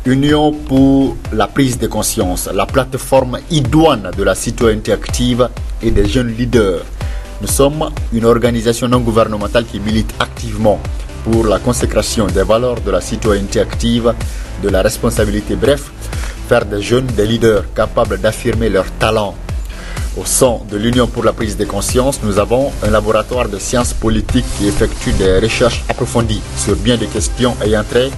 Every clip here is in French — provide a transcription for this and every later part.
Union pour la prise de conscience, la plateforme idoine de la citoyenneté active et des jeunes leaders. Nous sommes une organisation non gouvernementale qui milite activement pour la consécration des valeurs de la citoyenneté active, de la responsabilité, bref, faire des jeunes des leaders capables d'affirmer leurs talents. Au sein de l'Union pour la prise de conscience, nous avons un laboratoire de sciences politiques qui effectue des recherches approfondies sur bien des questions ayant trait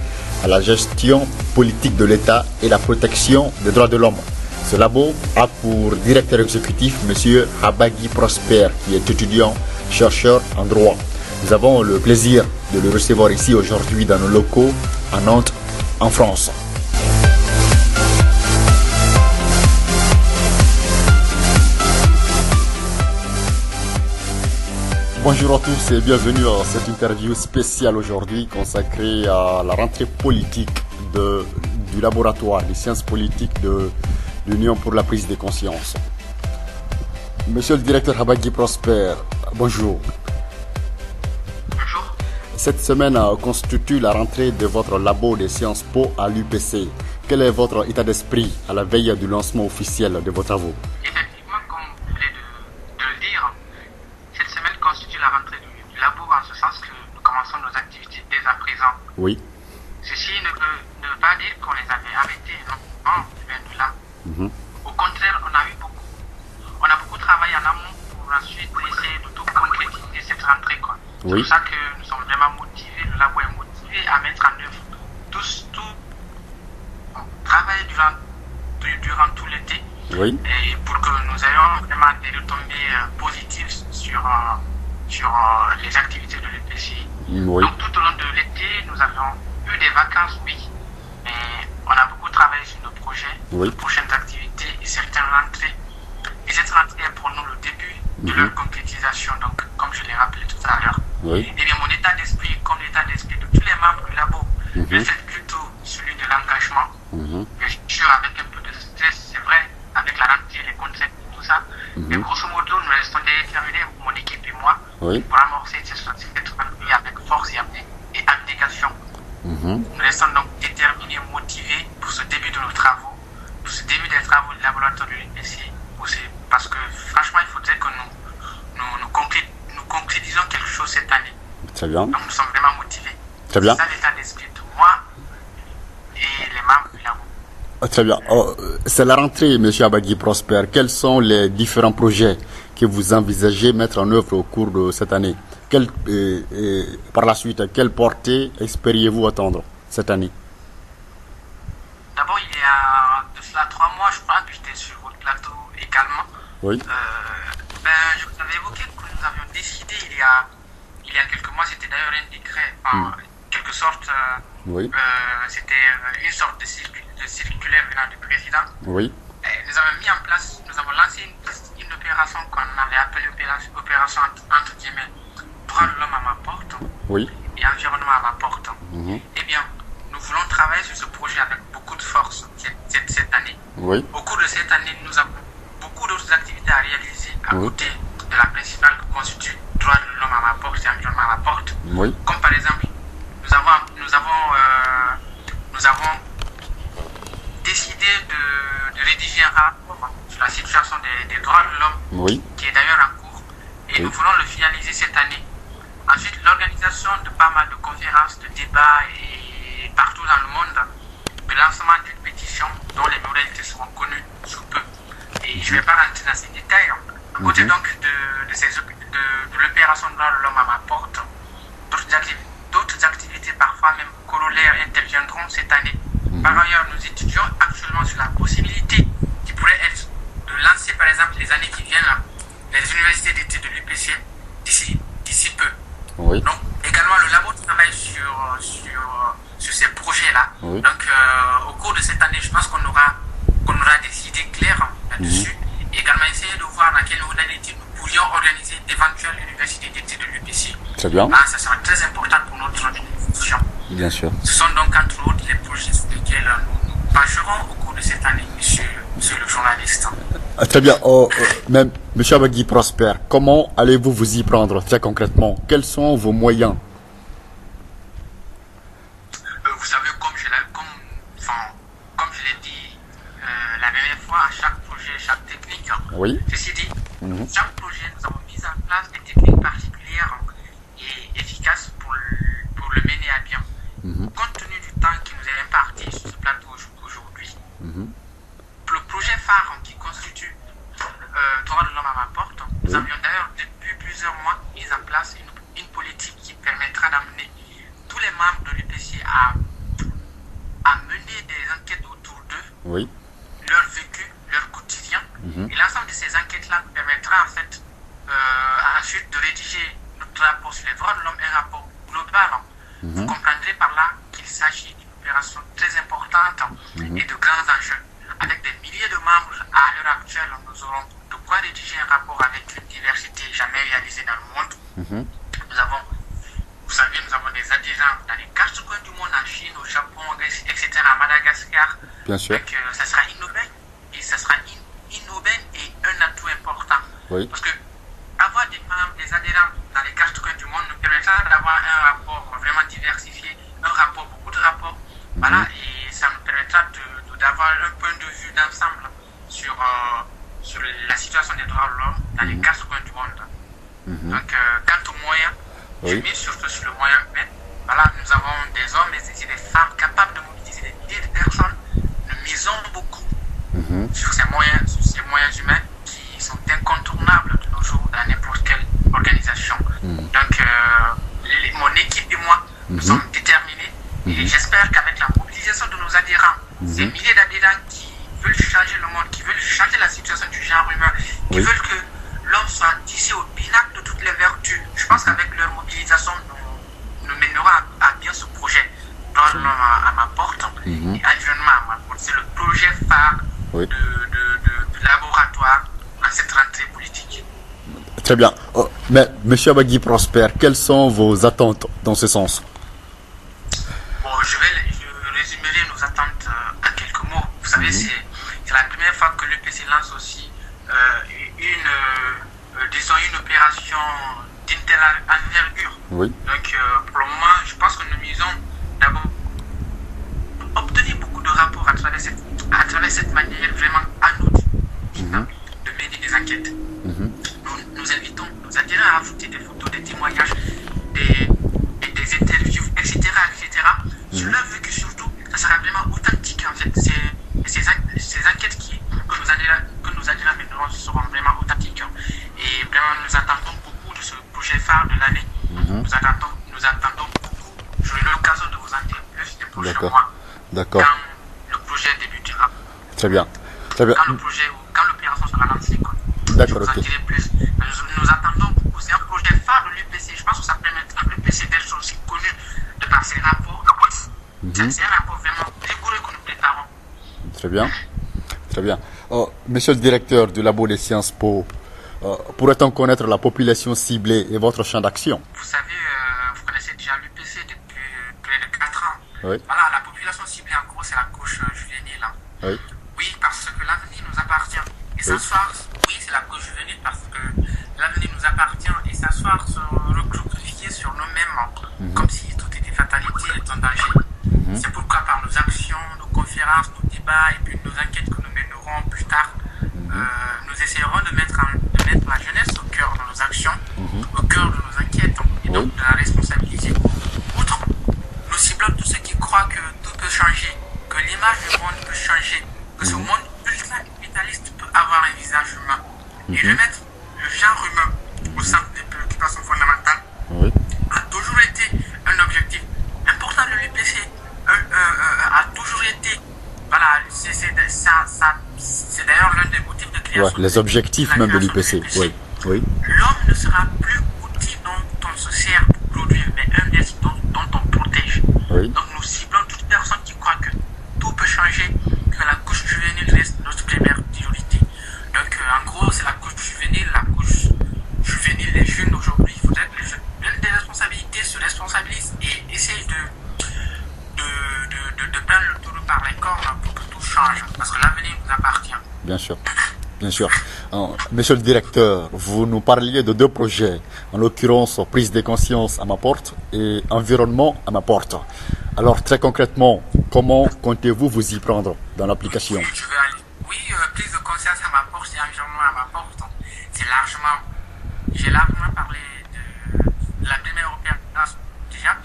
à la gestion politique de l'État et la protection des droits de l'homme. Ce labo a pour directeur exécutif M. Habagui Prosper, qui est étudiant, chercheur en droit. Nous avons le plaisir de le recevoir ici aujourd'hui dans nos locaux à Nantes, en France. Bonjour à tous et bienvenue à cette interview spéciale aujourd'hui consacrée à la rentrée politique du laboratoire des sciences politiques de l'Union pour la prise de conscience. Monsieur le directeur Habagui Prosper, bonjour. Bonjour. Cette semaine constitue la rentrée de votre labo des Sciences Po à l'UPC. Quel est votre état d'esprit à la veille du lancement officiel de vos travaux? Effectivement, comme vous venez de le dire, cette semaine constitue la rentrée du labo en ce sens que nous commençons nos activités dès à présent. Oui. Ceci ne veut pas dire qu'on les avait arrêtées, non, loin de là. Au contraire, on a beaucoup travaillé en amont pour ensuite essayer de tout concrétiser cette rentrée, quoi. C'est pour ça que nous sommes vraiment motivés, le labo est motivé à mettre en œuvre tout travail durant tout l'été. Oui. Et pour que nous ayons vraiment des retombées positives sur les activités de l'EPCI. Oui. Donc tout au long de l'été, nous avons eu des vacances, oui, mais on a beaucoup travaillé sur nos projets, nos prochaines activités et certaines rentrées. Et cette rentrée est pour nous le début de leur concrétisation, donc comme je l'ai rappelé tout à l'heure. Oui. Et bien mon état d'esprit, comme l'état d'esprit de tous les membres du labo, c'est plutôt celui de l'engagement. Bien sûr, avec un peu de stress, c'est vrai, avec la rentrée, les contraintes et tout ça. Mais grosso modo, nous restons déterminés, mon équipe et moi, pour amorcer cette rentrée avec force et abnégation. Nous restons donc déterminés, motivés pour ce début de nos travaux, pour ce début des travaux du laboratoire de l'UPC, parce que franchement, il faudrait que nous concrétisons quelque chose cette année. Très bien. Donc nous sommes vraiment motivés. Très bien. C'est ça l'état d'esprit de moi et les membres du labo. Très bien. C'est la rentrée, M. Habagui Prosper. Quels sont les différents projets que vous envisagez mettre en œuvre au cours de cette année? Par la suite, quelle portée espériez-vous attendre cette année? D'abord, il y a de cela 3 mois, je crois, que j'étais sur votre plateau également. Oui. Je vous avais évoqué que nous avions décidé il y a quelques mois, c'était d'ailleurs un décret, en quelque sorte, c'était une sorte de circulaire venant du président. Oui. Nous avons mis en place, nous avons lancé une opération qu'on avait appelée opération entre guillemets droit de l'homme à ma porte et environnement à ma porte. Eh bien, nous voulons travailler sur ce projet avec beaucoup de force cette année. Au cours de cette année, nous avons beaucoup d'autres activités à réaliser à côté de la principale qui constitue droit de l'homme à ma porte et environnement à ma porte. Comme par exemple, nous avons décidé de rédiger un rapport sur la situation des droits de l'homme, qui est d'ailleurs en cours, et nous voulons le finaliser cette année. Ensuite, l'organisation de pas mal de conférences, de débats et partout dans le monde, le lancement d'une pétition dont les modalités seront connues sous peu. Et je ne vais pas rentrer dans ces détails. À côté donc de l'opération droit de l'homme à ma porte, d'autres activités parfois même corollaires interviendront cette année. Par ailleurs, nous étudions actuellement sur la possibilité qui pourrait être de lancer par exemple les années qui viennent les universités d'été de l'UPC d'ici peu. Donc également le labo travaille sur ces projets-là. Donc au cours de cette année, je pense qu'on aura des idées claires là-dessus. Et également essayer de voir dans quelle modalité nous pourrions organiser d'éventuelles universités d'été de l'UPC. Très bien. Ça sera très important pour notre institution. Bien sûr. Ce sont donc entre autres les projets sur lesquels nous pencherons au cours de cette année, monsieur le journaliste. Très bien. Monsieur Habagui Prosper, comment allez-vous vous y prendre très concrètement? Quels sont vos moyens? Vous savez, Oui. Ceci dit, chaque projet, nous avons mis en place des techniques particulières et efficaces pour le mener à bien. Compte tenu du temps qui nous est imparti sur ce plateau aujourd'hui, pour le projet phare qui constitue Droits de l'homme à ma porte, nous avions d'ailleurs depuis plusieurs mois mis en place une politique qui permettra d'amener tous les membres de l'UPC à mener des enquêtes autour d'eux, leur vécu, leur quotidien. Et l'ensemble de ces enquêtes-là nous permettra en fait ensuite de rédiger notre rapport sur les droits de l'homme, un rapport global. Vous comprendrez par là qu'il s'agit d'une opération très importante et de grands enjeux. Avec des milliers de membres à l'heure actuelle, nous aurons de quoi rédiger un rapport avec une diversité jamais réalisée dans le monde. Nous avons, vous savez, nous avons des adhérents dans les 4 coins du monde, en Chine, au Japon, etc., à Madagascar. Bien sûr. Donc, ça sera innovant et ça sera innovant et un atout important. Parce que avoir des membres, des adhérents dans les 4 coins du monde nous permettra d'avoir un rapport vraiment diversifié, beaucoup de rapports. Voilà, et ça nous permettra d'avoir un point de vue d'ensemble sur la situation des droits de l'homme dans les 4 coins du monde. Donc, quant aux moyens, je mets surtout sur le moyen humain. Voilà, nous avons des hommes et des femmes capables de mobiliser des milliers de personnes. Nous misons beaucoup sur ces moyens humains qui sont incontournables de nos jours dans n'importe quelle organisation. Donc, mon équipe et moi, nous sommes déterminés et j'espère qu'avec la mobilisation de nos adhérents, ces milliers d'adhérents qui veulent changer le monde, qui veulent changer la situation du genre humain, qui veulent que l'homme soit tissé au pinacle de toutes les vertus, je pense qu'avec leur mobilisation, nous mènerons à bien ce projet. Droits de l'homme à ma porte et environnement à ma porte. C'est le projet phare de laboratoire à cette rentrée politique. Très bien. Mais, M. Abagui Prosper, quelles sont vos attentes dans ce sens? Bon, je résumerai nos attentes en quelques mots. Vous savez, c'est la première fois que l'UPC lance aussi une opération d'une telle envergure. Donc, pour le moment, je pense que nous misons d'abord obtenir beaucoup de rapports à travers cette manière vraiment anodine de mener des enquêtes. Nous invitons nos adhérents à ajouter des photos, des témoignages, des interviews, etc. Sur leur vécu surtout, ça sera vraiment authentique en fait. Ces enquêtes que nos adhérents mèneront seront vraiment authentiques. Et vraiment, nous attendons beaucoup de ce projet phare de l'année. Nous attendons beaucoup. J'aurai l'occasion de vous en dire plus les prochains mois. D'accord. Quand le projet débutera. Très bien. Quand l'opération sera lancée. D'accord, je vous en dirai plus. Nous attendons beaucoup. C'est un projet phare de l'UPC. Je pense que ça permettra à l'UPC d'être aussi connu de par ses rapports. C'est un rapport vraiment rigoureux que nous préparons. Très bien. Très bien. Monsieur le directeur du Labo des Sciences Po, pourrait-on connaître la population ciblée et votre champ d'action? Vous savez, vous connaissez déjà l'UPC depuis près de 4 ans. Voilà, la population ciblée en gros, c'est la couche juvénile. Oui, parce que l'avenir nous appartient. Et s'asseoir, c'est la couche juvénile parce que l'avenir nous appartient. Et s'asseoir, se recroqueviller sur nous-mêmes, comme si tout était fatalité et un danger. C'est pourquoi par nos actions, nos conférences, nos débats et puis nos enquêtes que nous mènerons plus tard, nous essayerons de mettre la jeunesse au cœur de nos actions, au cœur de nos enquêtes et donc de la responsabiliser. Outre, nous ciblons tous ceux qui croient que tout peut changer, que l'image du monde peut changer, que ce monde ultra-capitaliste peut avoir un visage humain. Et remettre le genre humain au centre des préoccupations fondamentales a toujours été un objectif important de l'UPC, a toujours été, voilà, c'est d'ailleurs l'un des motifs de création. Les objectifs même de l'UPC. L'homme ne sera plus outil dont on se sert pour produire, mais un être dont on protège. Donc nous ciblons toute personne qui croit que tout peut changer, que la couche juvénile reste notre première priorité. Donc en gros, c'est la couche juvénile, les jeunes aujourd'hui. Il faudrait que les jeunes prennent des responsabilités, se responsabilisent et essayent de prendre le taureau par les cornes pour que tout change, parce que l'avenir nous appartient. Bien sûr. Bien sûr. Monsieur le directeur, vous nous parliez de 2 projets, en l'occurrence prise de conscience à ma porte et environnement à ma porte. Alors très concrètement, comment comptez-vous vous y prendre dans l'application? Oui, prise de conscience à ma porte. porte et environnement à ma porte, j'ai largement parlé de la première opération, déjà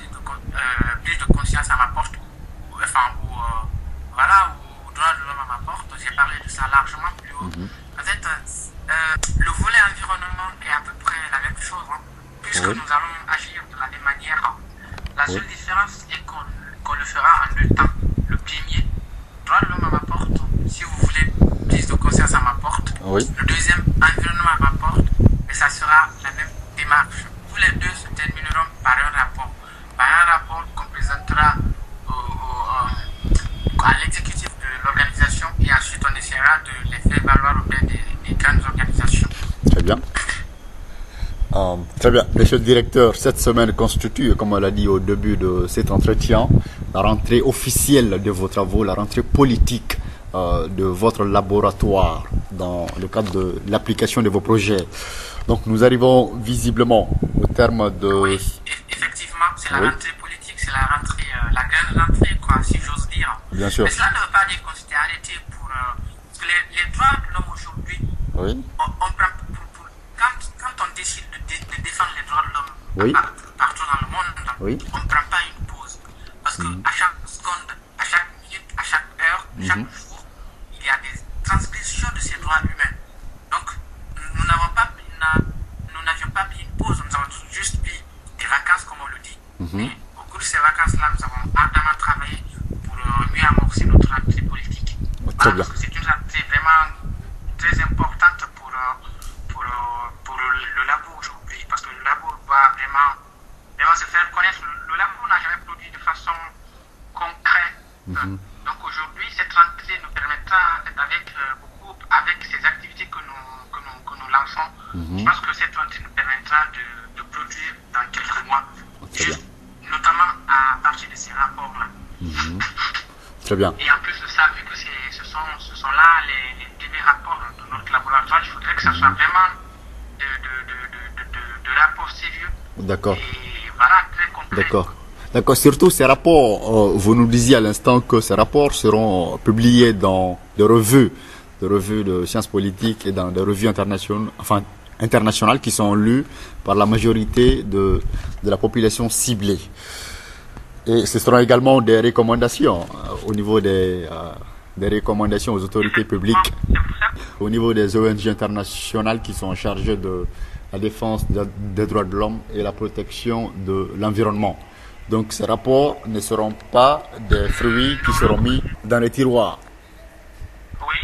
plus de conscience à ma porte, ou droit de l'homme à ma porte, j'ai parlé de ça largement plus haut. Peut-être le volet environnement est à peu près la même chose, puisque nous allons agir de la même manière. La seule différence est qu'on le fera en deux temps. Le premier, droit de l'homme à ma porte, si vous voulez, prise de conscience à ma porte. Le deuxième, environnement à ma porte, mais ça sera la même démarche. Tous les deux se termineront par un rapport qu'on présentera à l'exécutif de l'organisation et ensuite on essaiera de les faire valoir auprès des grandes organisations. Très bien. Très bien. Monsieur le directeur, cette semaine constitue, comme on l'a dit au début de cet entretien, la rentrée officielle de vos travaux, la rentrée politique de votre laboratoire dans le cadre de l'application de vos projets. Donc nous arrivons visiblement au terme de... Oui, effectivement, c'est la rentrée politique, c'est la rentrée, la grande rentrée, quoi, si j'ose dire. Bien sûr. Mais cela ne veut pas dire qu'on s'était arrêté pour... parce que les droits de l'homme aujourd'hui, on prend... Quand on décide de défendre les droits de l'homme partout dans le monde, on ne prend pas une pause. Parce qu'à chaque seconde, à chaque minute, à chaque heure, chaque jour, il y a des transgressions de ces droits humains. Donc, nous n'avions pas pris une pause, nous avons juste pris des vacances, comme on le dit. Mais au cours de ces vacances-là, nous avons ardemment travaillé pour mieux amorcer notre activité politique. Parce que c'est une activité vraiment très importante pour le labo aujourd'hui, parce que le labo doit vraiment se faire connaître. Le labo n'a jamais produit de façon concrète. Donc aujourd'hui, cette rentrée nous permettra, avec ces activités que nous lançons, je pense que cette rentrée nous permettra de produire dans quelques mois, notamment à partir de ces rapports-là. Très bien. Et en plus de ça, vu que ce sont là les premiers rapports de notre laboratoire, il faudrait que ça soit vraiment de rapports sérieux. D'accord. Et voilà, très concret. D'accord. Surtout ces rapports, vous nous disiez à l'instant que ces rapports seront publiés dans des revues de sciences politiques et dans des revues internationales qui sont lues par la majorité de la population ciblée. Et ce seront également des recommandations au niveau des recommandations aux autorités publiques, au niveau des ONG internationales qui sont chargées de la défense des droits de l'homme et la protection de l'environnement. Donc ces rapports ne seront pas des fruits qui seront mis dans les tiroirs. Oui.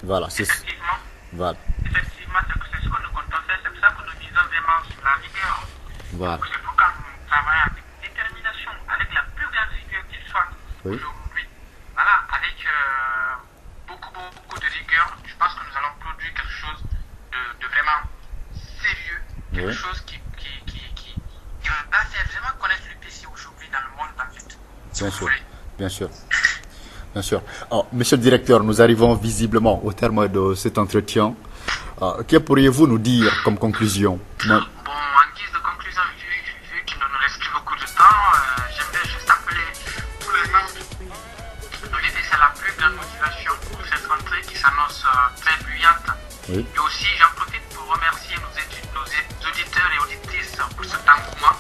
Voilà. Effectivement. Voilà. Effectivement, c'est ce que nous comptons faire. C'est pour ça que nous disons vraiment sur la rigueur. Voilà. Donc c'est pourquoi nous travaillons avec détermination, avec la plus grande rigueur qu'il soit aujourd'hui. Voilà, avec beaucoup de rigueur. Je pense que nous allons produire quelque chose de vraiment sérieux, quelque chose qui va faire vraiment connaître le PC aujourd'hui dans le monde en fait. Bien sûr. Alors, monsieur le directeur, nous arrivons visiblement au terme de cet entretien. Que pourriez-vous nous dire comme conclusion? Bon, en guise de conclusion, vu qu'il ne nous reste plus beaucoup de temps, j'aimerais juste appeler tous les membres de l'EDC à la plus grande motivation pour cette rentrée qui s'annonce très bruyante. Et aussi, j'en profite pour remercier nos auditeurs et auditrices pour cet engouement.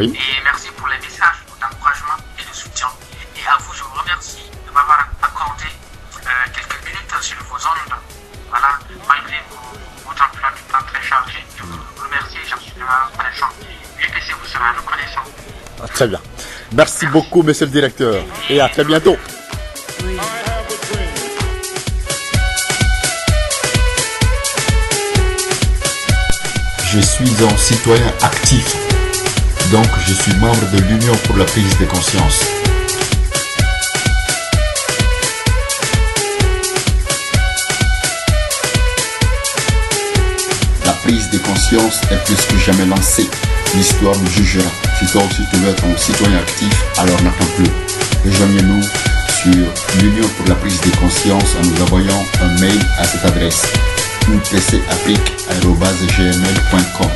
Et merci pour les messages d'encouragement et de soutien. Et à vous, je vous remercie de m'avoir accordé quelques minutes sur vos ondes. Voilà, malgré votre emploi du temps très chargé, je vous remercie et j'en suis reconnaissant. L'UPC vous sera reconnaissant. Très bien. Merci beaucoup, monsieur le directeur. Et à très bientôt. Je suis un citoyen actif. Donc, je suis membre de l'Union pour la prise de conscience. La prise de conscience est plus que jamais lancée. L'histoire nous jugera. Si toi aussi tu veux être un citoyen actif, alors n'attends plus. Rejoignez-nous sur l'Union pour la prise de conscience en nous envoyant un mail à cette adresse upcafrique@gmail.com.